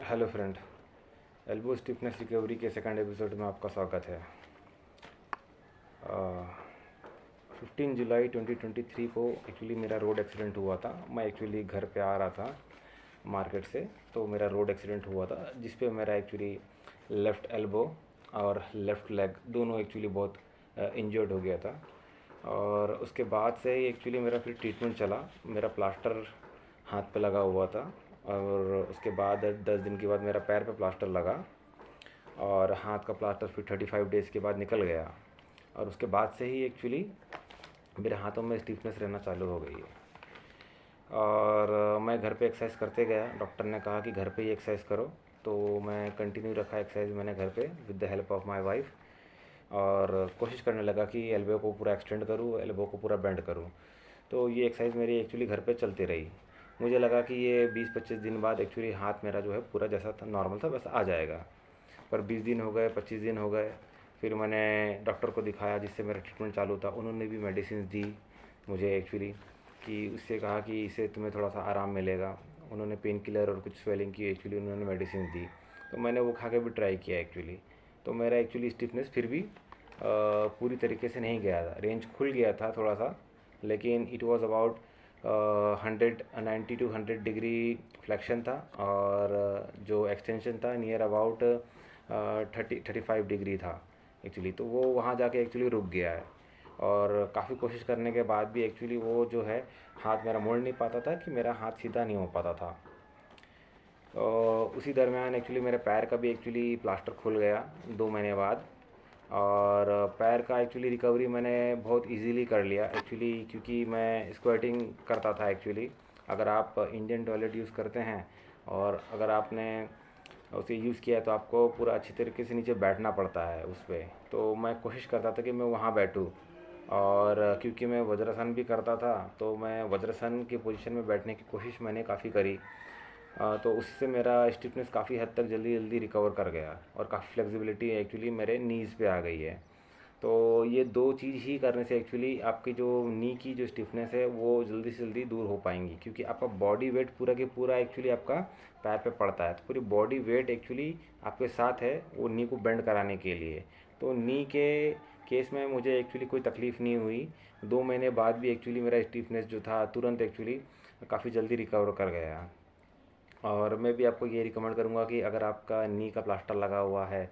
Hello friend, elbow stiffness recovery के second episode में आपका स्वागत है। 15 जुलाई 2023 को एक्चुअली मेरा रोड एक्सीडेंट हुआ था। मैं एक्चुअली घर पे आ रहा था मार्केट से, तो मेरा रोड एक्सीडेंट हुआ था जिस पे मेरा एक्चुअली लेफ़्ट एल्बो और लेफ़्ट लेग दोनों एक्चुअली बहुत इंजर्ड हो गया था। और उसके बाद से ही एक्चुअली मेरा फिर ट्रीटमेंट चला। मेरा प्लास्टर हाथ पे लगा हुआ था और उसके बाद 10 दिन के बाद मेरा पैर पे प्लास्टर लगा और हाथ का प्लास्टर फिर 35 डेज़ के बाद निकल गया। और उसके बाद से ही एक्चुअली मेरे हाथों में स्टिफनेस रहना चालू हो गई है। और मैं घर पे एक्सरसाइज करते गया। डॉक्टर ने कहा कि घर पे ही एक्सरसाइज करो, तो मैं कंटिन्यू रखा एक्सरसाइज मैंने घर पे with the help of my wife. और कोशिश करने लगा कि एल्बो को पूरा एक्सटेंड करूँ, एल्बो को पूरा बेंड करूँ। तो ये एक्सरसाइज मेरी एक्चुअली घर पे चलती रही। मुझे लगा कि ये 20-25 दिन बाद एक्चुअली हाथ मेरा जो है पूरा जैसा था नॉर्मल था वैसा आ जाएगा। पर 20 दिन हो गए, 25 दिन हो गए। फिर मैंने डॉक्टर को दिखाया जिससे मेरा ट्रीटमेंट चालू था। उन्होंने भी मेडिसिन दी मुझे एक्चुअली, कि उससे कहा कि इससे तुम्हें थोड़ा सा आराम मिलेगा। उन्होंने पेन किलर और कुछ स्वेलिंग की एक्चुअली उन्होंने मेडिसिन दी, तो मैंने वो खा के भी ट्राई किया एक्चुअली। तो मेरा एक्चुअली स्टिफनेस फिर भी पूरी तरीके से नहीं गया था। रेंज खुल गया था थोड़ा सा, लेकिन it was about 90 to 100 degree flexion था। और जो एक्सटेंशन था नियर अबाउट 35 डिग्री था एक्चुअली। तो वो वहाँ जाके एक्चुअली रुक गया है। और काफ़ी कोशिश करने के बाद भी एक्चुअली वो जो है हाथ मेरा मोड़ नहीं पाता था, कि मेरा हाथ सीधा नहीं हो पाता था। उसी दरमियान एक्चुअली मेरे पैर का भी एक्चुअली प्लास्टर खुल गया 2 महीने बाद। और पैर का एक्चुअली रिकवरी मैंने बहुत इजीली कर लिया एक्चुअली, क्योंकि मैं स्क्वाटिंग करता था एक्चुअली। अगर आप इंडियन टॉयलेट यूज़ करते हैं और अगर आपने उसे यूज़ किया है तो आपको पूरा अच्छी तरीके से नीचे बैठना पड़ता है उस पर। तो मैं कोशिश करता था कि मैं वहाँ बैठूँ। और क्योंकि मैं वज्रासन भी करता था, तो मैं वज्रासन की पोजीशन में बैठने की कोशिश मैंने काफ़ी करी। तो उससे मेरा स्टिफनेस काफ़ी हद तक जल्दी जल्दी रिकवर कर गया और काफ़ी फ्लेक्सिबिलिटी एक्चुअली मेरे नीज़ पे आ गई है। तो ये दो चीज़ ही करने से एक्चुअली आपकी जो नी की जो स्टिफनेस है वो जल्दी से जल्दी दूर हो पाएंगी, क्योंकि आपका बॉडी वेट पूरा के पूरा एक्चुअली आपका पैर पे पड़ता है। तो पूरी बॉडी वेट एक्चुअली आपके साथ है वो नी को बेंड कराने के लिए। तो नी के केस में मुझे एक्चुअली कोई तकलीफ़ नहीं हुई। 2 महीने बाद भी एक्चुअली मेरा स्टिफनेस जो था तुरंत एक्चुअली काफ़ी जल्दी रिकवर कर गया। और मैं भी आपको ये रिकमेंड करूँगा कि अगर आपका नी का प्लास्टर लगा हुआ है,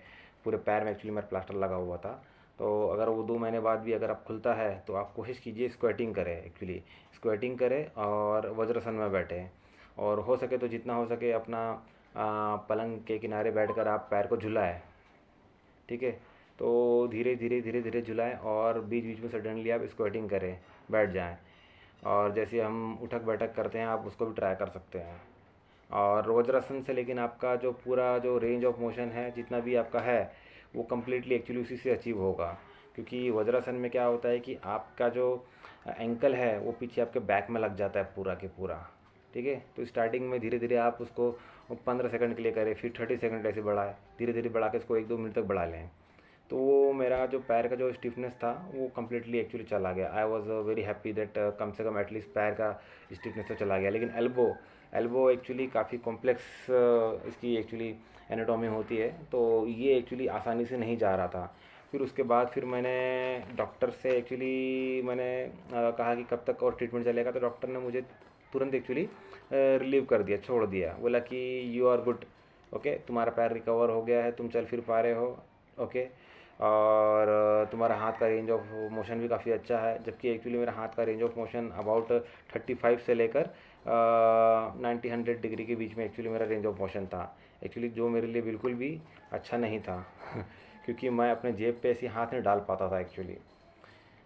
पूरे पैर में एक्चुअली मेरा प्लास्टर लगा हुआ था, तो अगर वो 2 महीने बाद भी अगर आप खुलता है तो आप कोशिश कीजिए स्क्वेटिंग करें एक्चुअली। स्क्वेटिंग करें और वज्रासन में बैठें। और हो सके तो जितना हो सके अपना पलंग के किनारे बैठकर आप पैर को झुलाएं। ठीक है, तो धीरे धीरे धीरे धीरे झुलाएं और बीच बीच में सडनली आप स्क्वेटिंग करें, बैठ जाएं। और जैसे हम उठक बैठक करते हैं आप उसको भी ट्राई कर सकते हैं। और वज्रासन से लेकिन आपका जो पूरा जो रेंज ऑफ मोशन है जितना भी आपका है वो कम्प्लीटली एक्चुअली उसी से अचीव होगा। क्योंकि वज्रासन में क्या होता है कि आपका जो एंकल है वो पीछे आपके बैक में लग जाता है पूरा के पूरा। ठीक है, तो स्टार्टिंग में धीरे धीरे आप उसको 15 सेकंड के लिए करें, फिर 30 सेकंड ऐसे बढ़ाएं, धीरे धीरे बढ़ा के इसको 1-2 मिनट तक बढ़ा लें। तो वो मेरा जो पैर का जो स्टिफनेस था वो कम्प्लीटली एक्चुअली चला गया। I was very happy that come से कम एटलीस्ट पैर का स्टिफनेस तो चला गया। लेकिन एल्बो एल्बो एक्चुअली काफ़ी कॉम्प्लेक्स इसकी एक्चुअली एनाटॉमी होती है, तो ये एक्चुअली आसानी से नहीं जा रहा था। फिर उसके बाद फिर मैंने डॉक्टर से एक्चुअली मैंने कहा कि कब तक और ट्रीटमेंट चलेगा। तो डॉक्टर ने मुझे तुरंत एक्चुअली रिलीव कर दिया, छोड़ दिया। बोला कि यू आर गुड, ओके, तुम्हारा पैर रिकवर हो गया है, तुम चल फिर पा रहे हो, ओके। और तुम्हारा हाथ का रेंज ऑफ मोशन भी काफ़ी अच्छा है। जबकि एक्चुअली मेरा हाथ का रेंज ऑफ मोशन अबाउट 35 से लेकर 90-100 डिग्री के बीच में एक्चुअली मेरा रेंज ऑफ मोशन था एक्चुअली, जो मेरे लिए बिल्कुल भी अच्छा नहीं था क्योंकि मैं अपने जेब पे ऐसी हाथ नहीं डाल पाता था एक्चुअली।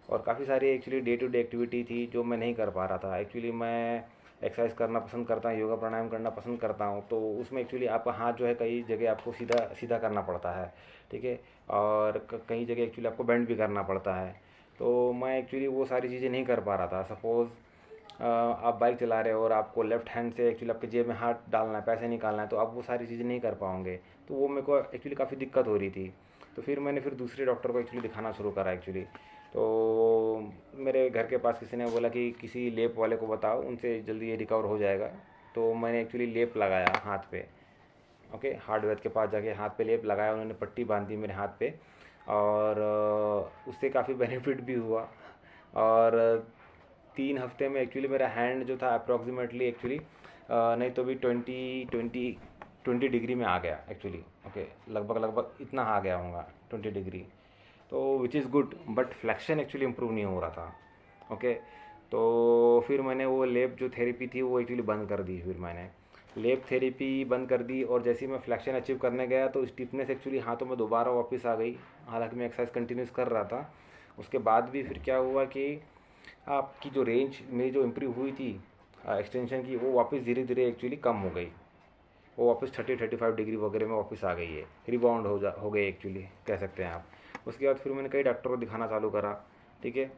और काफ़ी सारी actually day to day activity थी जो मैं नहीं कर पा रहा था एक्चुअली। मैं एक्सरसाइज करना पसंद करता हूँ, योगा प्राणायाम करना पसंद करता हूँ, तो उसमें एक्चुअली आपका हाथ जो है कई जगह आपको सीधा सीधा करना पड़ता है। ठीक है, और कई जगह एक्चुअली आपको बेंड भी करना पड़ता है। तो मैं एक्चुअली वो सारी चीज़ें नहीं कर पा रहा था। सपोज़ आप बाइक चला रहे हो और आपको लेफ्ट हैंड से एक्चुअली आपके जेब में हाथ डालना है, पैसे निकालना है, तो आप वो सारी चीज़ें नहीं कर पाओगे। तो वो मेरे को एक्चुअली काफ़ी दिक्कत हो रही थी। तो फिर मैंने फिर दूसरे डॉक्टर को एक्चुअली दिखाना शुरू करा एक्चुअली। तो मेरे घर के पास किसी ने बोला कि किसी लेप वाले को बताओ, उनसे जल्दी ये रिकवर हो जाएगा। तो मैंने एक्चुअली लेप लगाया हाथ पे। ओके, हार्डवेयर के पास जाके हाथ पे लेप लगाया, उन्होंने पट्टी बांध दी मेरे हाथ पे, और उससे काफ़ी बेनिफिट भी हुआ। और 3 हफ्ते में एक्चुअली मेरा हैंड जो था अप्रॉक्सीमेटली एक्चुअली नहीं तो भी 20 डिग्री में आ गया एक्चुअली। ओके, लगभग लगभग इतना आ गया होगा 20 डिग्री। तो which is good, but flexion actually improve नहीं हो रहा था। ओके, तो फिर मैंने वो लेप जो थेरेपी थी वो एक्चुअली बंद कर दी। फिर मैंने लेप थेरेपी बंद कर दी, और जैसे ही मैं फ्लैक्शन अचीव करने गया तो स्टिफनेस एक्चुअली हाथों में दोबारा वापस आ गई। हालांकि मैं एक्सरसाइज कंटिन्यूस कर रहा था, उसके बाद भी फिर क्या हुआ कि आपकी जो रेंज मेरी जो इम्प्रूव हुई थी एक्सटेंशन की, वो वापस धीरे धीरे एक्चुअली कम हो गई। वो वापस 30-35 डिग्री वगैरह में वापस आ गई है, रिबाउंड हो गई एक्चुअली कह सकते हैं आप। उसके बाद फिर मैंने कई डॉक्टर को दिखाना चालू करा, ठीक है।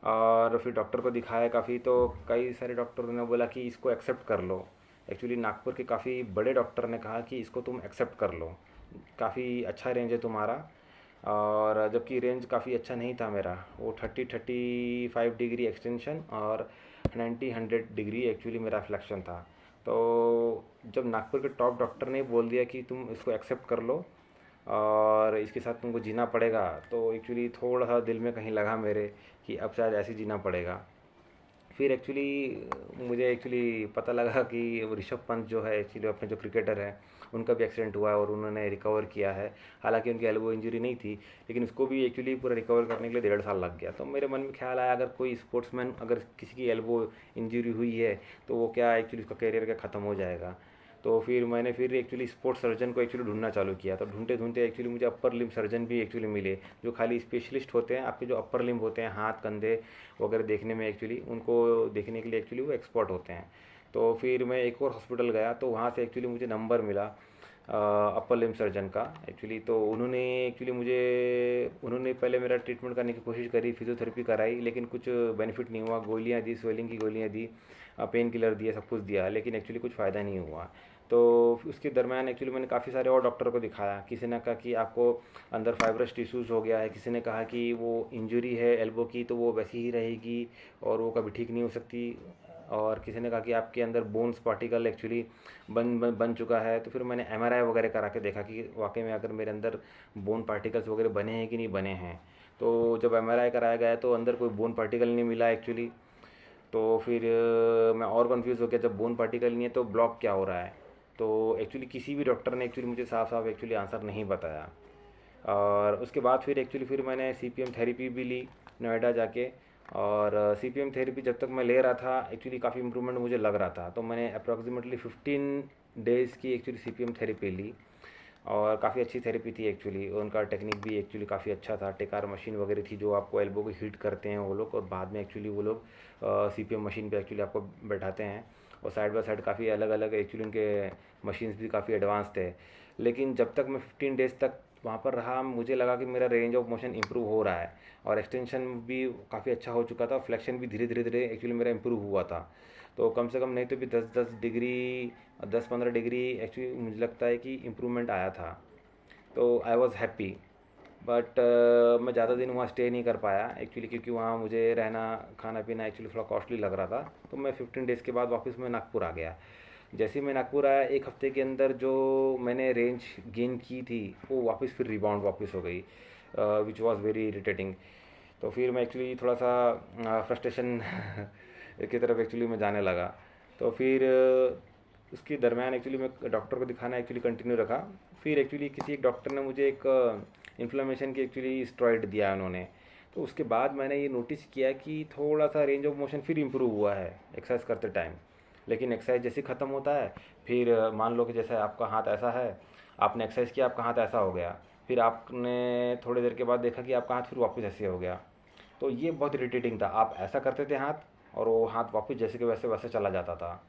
और फिर डॉक्टर को दिखाया काफ़ी, तो कई सारे डॉक्टरों ने बोला कि इसको एक्सेप्ट कर लो। एक्चुअली नागपुर के काफ़ी बड़े डॉक्टर ने कहा कि इसको तुम एक्सेप्ट कर लो, काफ़ी अच्छा रेंज है तुम्हारा। और जबकि रेंज काफ़ी अच्छा नहीं था मेरा, वो 30-35 डिग्री एक्सटेंशन और 90-100 डिग्री एक्चुअली मेरा फ्लैक्शन था। तो जब नागपुर के टॉप डॉक्टर ने बोल दिया कि तुम इसको एक्सेप्ट कर लो और इसके साथ तुमको जीना पड़ेगा, तो एक्चुअली थोड़ा सा दिल में कहीं लगा मेरे कि अब शायद ऐसे ही जीना पड़ेगा। फिर एक्चुअली मुझे एक्चुअली पता लगा कि वो ऋषभ पंत जो है एक्चुअली अपने जो क्रिकेटर हैं, उनका भी एक्सीडेंट हुआ है और उन्होंने रिकवर किया है। हालांकि उनकी एल्बो इंजरी नहीं थी, लेकिन उसको भी एक्चुअली पूरा रिकवर करने के लिए 1.5 साल लग गया। तो मेरे मन में ख्याल आया, अगर कोई स्पोर्ट्समैन अगर किसी की एल्बो इंजरी हुई है तो वो क्या एक्चुअली उसका करियर क्या ख़त्म हो जाएगा। तो फिर मैंने फिर एक्चुअली स्पोर्ट्स सर्जन को एक्चुअली ढूंढना चालू किया। तो ढूंढते ढूंढते एक्चुअली मुझे अपर लिम्ब सर्जन भी एक्चुअली मिले, जो खाली स्पेशलिस्ट होते हैं आपके जो अपर लिम्ब होते हैं, हाथ कंधे वगैरह देखने में, एक्चुअली उनको देखने के लिए एक्चुअली वो एक्सपर्ट होते हैं। तो फिर मैं एक और हॉस्पिटल गया, तो वहाँ से एक्चुअली मुझे नंबर मिला अपर लिम्ब सर्जन का एक्चुअली। तो उन्होंने पहले मेरा ट्रीटमेंट करने की कोशिश करी, फिजियोथेरेपी कराई, लेकिन कुछ बेनिफिट नहीं हुआ। गोलियाँ दी, स्वेलिंग की गोलियाँ दी, पेन किलर दिया, सब कुछ दिया, लेकिन एक्चुअली कुछ फ़ायदा नहीं हुआ। तो उसके दरमियान एक्चुअली मैंने काफ़ी सारे और डॉक्टर को दिखाया। किसी ने कहा कि आपको अंदर फाइब्रस टिश्यूज़ हो गया है, किसी ने कहा कि वो इंजरी है एल्बो की तो वो वैसी ही रहेगी और वो कभी ठीक नहीं हो सकती, और किसी ने कहा कि आपके अंदर बोन्स पार्टिकल एक्चुअली बन चुका है। तो फिर मैंने एमआरआई वगैरह करा के देखा कि वाकई में अगर मेरे अंदर बोन पार्टिकल्स वगैरह बने हैं कि नहीं बने हैं। तो जब एमआरआई कराया गया तो अंदर कोई बोन पार्टिकल नहीं मिला एक्चुअली। तो फिर मैं और कंफ्यूज हो गया, जब बोन पार्टिकल नहीं है तो ब्लॉक क्या हो रहा है। तो एक्चुअली किसी भी डॉक्टर ने एक्चुअली मुझे साफ साफ एक्चुअली आंसर नहीं बताया। और उसके बाद फिर एक्चुअली फिर मैंने सीपीएम थेरेपी भी ली नोएडा जाके। और सीपीएम थेरेपी जब तक मैं ले रहा था एक्चुअली काफ़ी इंप्रूवमेंट मुझे लग रहा था। तो मैंने अप्रॉक्सीमेटली 15 डेज़ की एक्चुअली सीपीएम थेरेपी ली, और काफ़ी अच्छी थेरेपी थी एक्चुअली। उनका टेक्निक भी एक्चुअली काफ़ी अच्छा था। टेकार मशीन वगैरह थी जो आपको एल्बो को हीट करते हैं वो लोग, और बाद में एक्चुअली वो लोग सीपीएम मशीन पे एक्चुअली आपको बैठाते हैं। और साइड बाय साइड काफ़ी अलग अलग एक्चुअली उनके मशीन्स भी काफ़ी एडवांस थे। लेकिन जब तक मैं 15 डेज़ तक वहाँ पर रहा, मुझे लगा कि मेरा रेंज ऑफ मोशन इंप्रूव हो रहा है, और एक्सटेंशन भी काफ़ी अच्छा हो चुका था, फ्लेक्शन भी धीरे धीरे धीरे एक्चुअली मेरा इंप्रूव हुआ था। तो कम से कम नहीं तो भी 10-10 डिग्री, 10-15 डिग्री एक्चुअली मुझे लगता है कि इम्प्रूवमेंट आया था। तो आई वॉज़ हैप्पी। बट मैं ज़्यादा दिन वहाँ स्टे नहीं कर पाया एक्चुअली, क्योंकि वहाँ मुझे रहना खाना पीना एक्चुअली थोड़ा कॉस्टली लग रहा था। तो मैं 15 डेज़ के बाद वापस मैं नागपुर आ गया। जैसे ही मैं नागपुर आया, एक हफ्ते के अंदर जो मैंने रेंज गेन की थी वो वापस फिर रिबाउंड वापस हो गई, विच वॉज़ वेरी इरिटेटिंग। तो फिर मैं एक्चुअली थोड़ा सा फ्रस्ट्रेशन की तरफ एक्चुअली मैं जाने लगा। तो फिर उसके दरमियान एक्चुअली मैं डॉक्टर को दिखाना एक्चुअली कंटिन्यू रखा। फिर एक्चुअली किसी एक डॉक्टर ने मुझे एक इन्फ्लेमेशन की एक्चुअली स्टेरॉइड दिया उन्होंने। तो उसके बाद मैंने ये नोटिस किया कि थोड़ा सा रेंज ऑफ मोशन फिर इम्प्रूव हुआ है एक्सरसाइज करते टाइम। लेकिन एक्सरसाइज जैसे ख़त्म होता है, फिर मान लो कि जैसे आपका हाथ ऐसा है, आपने एक्सरसाइज किया, आपका हाथ ऐसा हो गया, फिर आपने थोड़ी देर के बाद देखा कि आपका हाथ फिर वापस ऐसे हो गया। तो ये बहुत इरिटेटिंग था, आप ऐसा करते थे हाथ और वो हाथ वापस जैसे कि वैसे वैसे चला जाता था।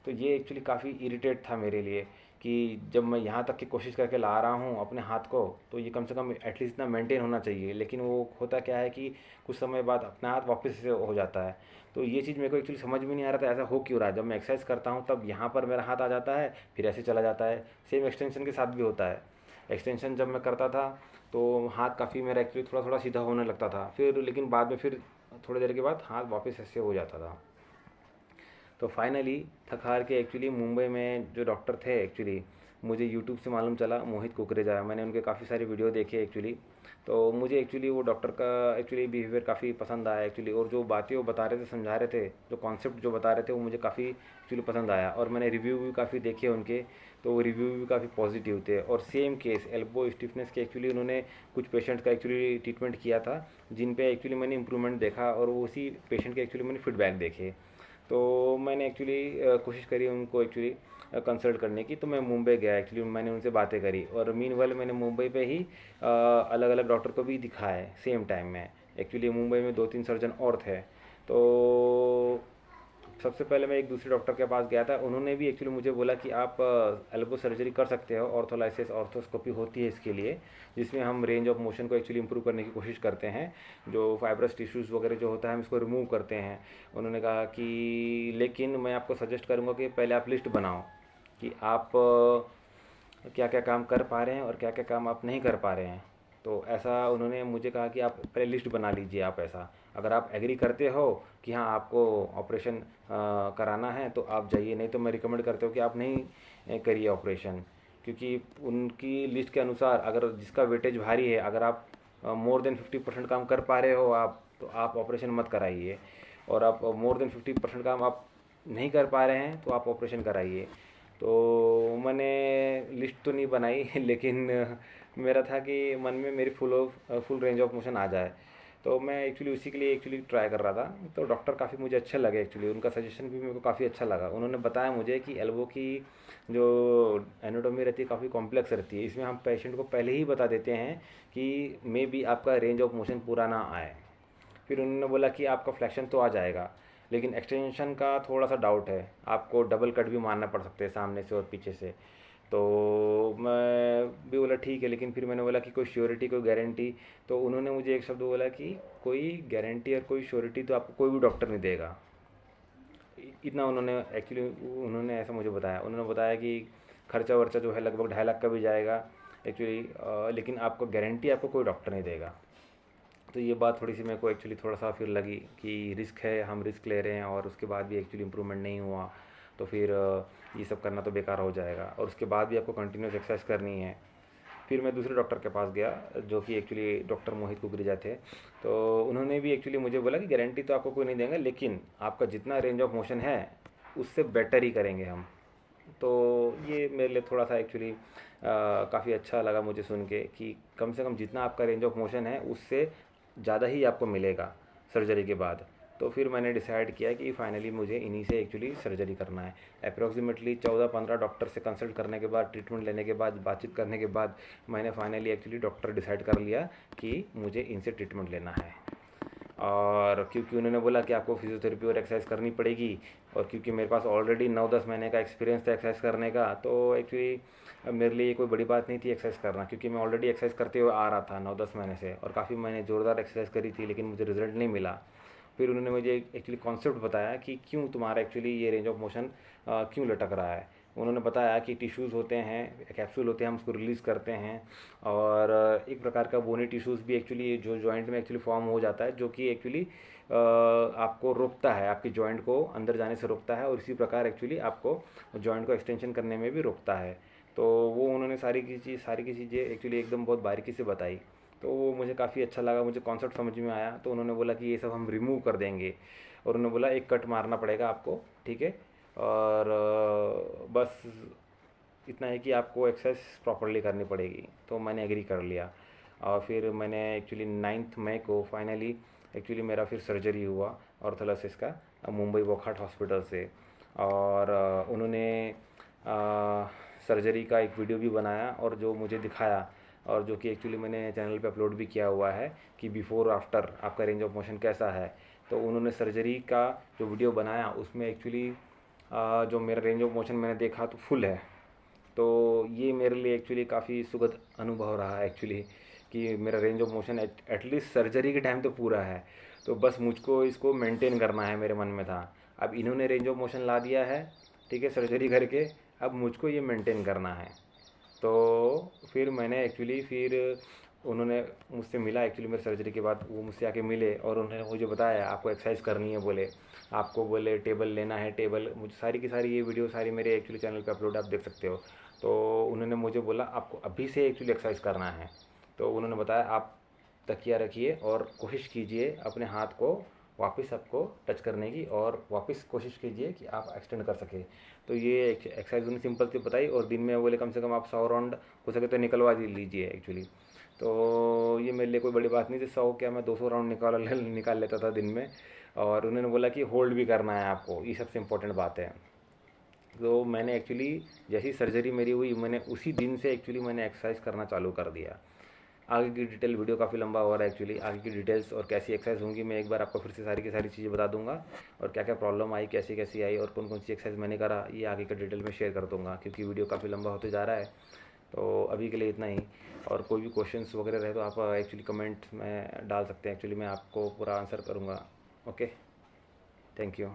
तो ये एक्चुअली काफ़ी इरिटेट था मेरे लिए कि जब मैं यहाँ तक की कोशिश करके ला रहा हूँ अपने हाथ को, तो ये कम से कम एटलीस्ट इतना मेंटेन होना चाहिए। लेकिन वो होता क्या है कि कुछ समय बाद अपना हाथ वापस से हो जाता है। तो ये चीज़ मेरे को एक्चुअली समझ में नहीं आ रहा था, ऐसा हो क्यों रहा है। जब मैं एक्सरसाइज करता हूँ तब यहाँ पर मेरा हाथ आ जाता है, फिर ऐसे चला जाता है। सेम एक्सटेंशन के साथ भी होता है। एक्सटेंशन जब मैं करता था तो हाथ काफ़ी मेरा एक्चुअली थोड़ा थोड़ा सीधा होने लगता था, फिर लेकिन बाद में फिर थोड़ी देर के बाद हाथ वापस ऐसे हो जाता था। तो फाइनली थक हार के एक्चुअली मुंबई में जो डॉक्टर थे एक्चुअली, मुझे यूट्यूब से मालूम चला मोहित कुकरेजा, मैंने उनके काफ़ी सारे वीडियो देखे एक्चुअली। तो मुझे एक्चुअली वो डॉक्टर का एक्चुअली बिहेवियर काफ़ी पसंद आया एक्चुअली, और जो बातें वो बता रहे थे, समझा रहे थे, जो कॉन्सेप्ट जो बता रहे थे वो मुझे काफ़ी एक्चुअली पसंद आया। और मैंने रिव्यू भी काफ़ी देखे उनके, तो वो रिव्यू भी काफ़ी पॉजिटिव थे। और सेम केस एल्बो स्टिफनेस के एक्चुअली उन्होंने कुछ पेशेंट का एक्चुअली ट्रीटमेंट किया था, जिन पे एक्चुअली मैंने इंप्रूवमेंट देखा, और वो उसी पेशेंट के एक्चुअली मैंने फीडबैक देखे। तो मैंने एक्चुअली कोशिश करी उनको एक्चुअली कंसल्ट करने की। तो मैं मुंबई गया एक्चुअली, मैंने उनसे बातें करी, और मीनवाइल मैंने मुंबई पे ही अलग अलग डॉक्टर को भी दिखाया है सेम टाइम में। एक्चुअली मुंबई में 2-3 सर्जन और थे। तो सबसे पहले मैं एक दूसरे डॉक्टर के पास गया था, उन्होंने भी एक्चुअली मुझे बोला कि आप एल्बो सर्जरी कर सकते हो, ऑर्थोलाइसिस ऑर्थोस्कोपी होती है इसके लिए, जिसमें हम रेंज ऑफ मोशन को एक्चुअली इंप्रूव करने की कोशिश करते हैं, जो फाइब्रस टिश्यूज़ वगैरह जो होता है हम इसको रिमूव करते हैं। उन्होंने कहा कि लेकिन मैं आपको सजेस्ट करूँगा कि पहले आप लिस्ट बनाओ कि आप क्या क्या काम कर पा रहे हैं और क्या क्या काम आप नहीं कर पा रहे हैं। तो ऐसा उन्होंने मुझे कहा कि आप पहले लिस्ट बना लीजिए। आप ऐसा अगर आप एग्री करते हो कि हाँ आपको ऑपरेशन कराना है तो आप जाइए, नहीं तो मैं रिकमेंड करता हूँ कि आप नहीं करिए ऑपरेशन। क्योंकि उनकी लिस्ट के अनुसार अगर जिसका वेटेज भारी है, अगर आप मोर देन 50% काम कर पा रहे हो आप, तो आप ऑपरेशन मत कराइए। और आप मोर देन 50% काम आप नहीं कर पा रहे हैं तो आप ऑपरेशन कराइए। तो मैंने लिस्ट तो नहीं बनाई लेकिन मेरा था कि मन में मेरी फुल रेंज ऑफ मोशन आ जाए। तो मैं एक्चुअली उसी के लिए एक्चुअली ट्राई कर रहा था। तो डॉक्टर काफ़ी मुझे अच्छे लगे एक्चुअली, उनका सजेशन भी मेरे को काफ़ी अच्छा लगा। उन्होंने बताया मुझे कि एल्बो की जो एनाटॉमी रहती है काफ़ी कॉम्प्लेक्स रहती है, इसमें हम पेशेंट को पहले ही बता देते हैं कि मे बी आपका रेंज ऑफ मोशन पूरा ना आए। फिर उन्होंने बोला कि आपका फ्लैक्शन तो आ जाएगा, लेकिन एक्सटेंशन का थोड़ा सा डाउट है, आपको डबल कट भी मारना पड़ सकते हैं सामने से और पीछे से। तो मैं भी बोला ठीक है, लेकिन फिर मैंने बोला कि कोई श्योरिटी कोई गारंटी। तो उन्होंने मुझे एक शब्द बोला कि कोई गारंटी और कोई श्योरिटी तो आपको कोई भी डॉक्टर नहीं देगा। इतना उन्होंने एक्चुअली उन्होंने ऐसा मुझे बताया। उन्होंने बताया कि खर्चा वर्चा जो है लगभग 2.5 लाख का भी जाएगा एक्चुअली, लेकिन आपको गारंटी आपको कोई डॉक्टर नहीं देगा। तो ये बात थोड़ी सी मेरे को एक्चुअली थोड़ा सा फिर लगी कि रिस्क है, हम रिस्क ले रहे हैं और उसके बाद भी एक्चुअली इम्प्रूवमेंट नहीं हुआ, तो फिर ये सब करना तो बेकार हो जाएगा, और उसके बाद भी आपको कंटिन्यूस एक्सरसाइज करनी है। फिर मैं दूसरे डॉक्टर के पास गया, जो कि एक्चुअली डॉक्टर मोहित कुकरेजा थे। तो उन्होंने भी एक्चुअली मुझे बोला कि गारंटी तो आपको कोई नहीं देंगे, लेकिन आपका जितना रेंज ऑफ मोशन है उससे बेटर ही करेंगे हम। तो ये मेरे लिए थोड़ा सा एक्चुअली काफ़ी अच्छा लगा मुझे सुन के कि कम से कम जितना आपका रेंज ऑफ मोशन है उससे ज़्यादा ही आपको मिलेगा सर्जरी के बाद। तो फिर मैंने डिसाइड किया कि फाइनली मुझे इन्हीं से एक्चुअली सर्जरी करना है। अप्रॉक्सीमेटली 14-15 डॉक्टर से कंसल्ट करने के बाद, ट्रीटमेंट लेने के बाद, बातचीत करने के बाद मैंने फाइनली एक्चुअली डॉक्टर डिसाइड कर लिया कि मुझे इनसे ट्रीटमेंट लेना है। और क्योंकि उन्होंने बोला कि आपको फिजियोथेरेपी और एक्सरसाइज करनी पड़ेगी, और क्योंकि मेरे पास ऑलरेडी 9-10 महीने का एक्सपीरियंस था एक्सरसाइज करने का, तो एक्चुअली मेरे लिए ये कोई बड़ी बात नहीं थी एक्सरसाइज करना, क्योंकि मैं ऑलरेडी एक्सरसाइज करते हुए आ रहा था 9-10 महीने से, और काफ़ी मैंने ज़ोरदार एक्सरसाइज करी थी, लेकिन मुझे रिजल्ट नहीं मिला। फिर उन्होंने मुझे एक्चुअली कॉन्सेप्ट बताया कि क्यों तुम्हारा एक्चुअली ये रेंज ऑफ मोशन क्यों लटक रहा है। उन्होंने बताया कि टिश्यूज़ होते हैं, कैप्सूल होते हैं, हम उसको रिलीज़ करते हैं, और एक प्रकार का बोनी टिश्यूज़ भी एक्चुअली जो जॉइंट में एक्चुअली फॉर्म हो जाता है, जो कि एक्चुअली आपको रोकता है, आपकी जॉइंट को अंदर जाने से रोकता है, और इसी प्रकार एक्चुअली आपको जॉइंट को एक्सटेंशन करने में भी रोकता है। तो वो उन्होंने सारी की चीज़ें एक्चुअली एकदम बहुत बारीकी से बताई। तो वो मुझे काफ़ी अच्छा लगा, मुझे कॉन्सेप्ट समझ में आया। तो उन्होंने बोला कि ये सब हम रिमूव कर देंगे, और उन्होंने बोला एक कट मारना पड़ेगा आपको, ठीक है, और बस इतना है कि आपको एक्सरसाइज प्रॉपरली करनी पड़ेगी। तो मैंने एग्री कर लिया, और फिर मैंने एक्चुअली 9 मई को फाइनली एक्चुअली मेरा फिर सर्जरी हुआ ऑर्थोलाइसिस का, मुंबई वोकहार्ट हॉस्पिटल से। और उन्होंने सर्जरी का एक वीडियो भी बनाया और जो मुझे दिखाया, और जो कि एक्चुअली मैंने चैनल पे अपलोड भी किया हुआ है कि बिफ़ोर आफ्टर आपका रेंज ऑफ मोशन कैसा है। तो उन्होंने सर्जरी का जो वीडियो बनाया उसमें एक्चुअली जो मेरा रेंज ऑफ मोशन मैंने देखा तो फुल है। तो ये मेरे लिए एक्चुअली काफ़ी सुखद अनुभव रहा है एक्चुअली, कि मेरा range of motion at least surgery के टाइम तो पूरा है। तो बस मुझको इसको मेंटेन करना है, मेरे मन में था। अब इन्होंने रेंज ऑफ मोशन ला दिया है, ठीक है, सर्जरी करके, अब मुझको ये मेंटेन करना है। तो फिर मैंने एक्चुअली फिर उन्होंने मुझसे मिला एक्चुअली मेरे सर्जरी के बाद, वो मुझसे आके मिले और उन्होंने मुझे बताया आपको एक्सरसाइज करनी है, बोले आपको बोले टेबल लेना है, टेबल मुझे सारी की सारी ये वीडियो सारी मेरे एक्चुअली चैनल पे अपलोड आप देख सकते हो। तो उन्होंने मुझे बोला आपको अभी से एक्चुअली एक्सरसाइज करना है। तो उन्होंने बताया आप तकिया रखिए और कोशिश कीजिए अपने हाथ को वापस आपको टच करने की, और वापस कोशिश कीजिए कि आप एक्सटेंड कर सके। तो ये एक्सरसाइज उन्होंने सिंपल सी बताई, और दिन में बोले कम से कम आप 100 राउंड हो सके तो निकलवा लीजिए एक्चुअली। तो ये मेरे लिए कोई बड़ी बात नहीं थी, 100 क्या मैं 200 राउंड निकाल लेता था दिन में। और उन्होंने बोला कि होल्ड भी करना है आपको, ये सबसे इम्पोर्टेंट बात है। तो मैंने एक्चुअली जैसी सर्जरी मेरी हुई, मैंने उसी दिन से एक्चुअली मैंने एक्सरसाइज करना चालू कर दिया। आगे की डिटेल, वीडियो काफ़ी लंबा हो रहा है एक्चुअली, आगे की डिटेल्स और कैसी एक्सरसाइज होंगी मैं एक बार आपको फिर से सारी की सारी चीज़ें बता दूंगा, और क्या क्या प्रॉब्लम आई, कैसी कैसी आई, और कौन कौन सी एक्सरसाइज मैंने करा, ये आगे के डिटेल में शेयर कर दूंगा, क्योंकि वीडियो काफ़ी लंबा होते जा रहा है। तो अभी के लिए इतना ही। और कोई भी क्वेश्चंस वगैरह रहे तो आप एक्चुअली कमेंट में डाल सकते हैं, एक्चुअली मैं आपको पूरा आंसर करूँगा। Okay, thank you.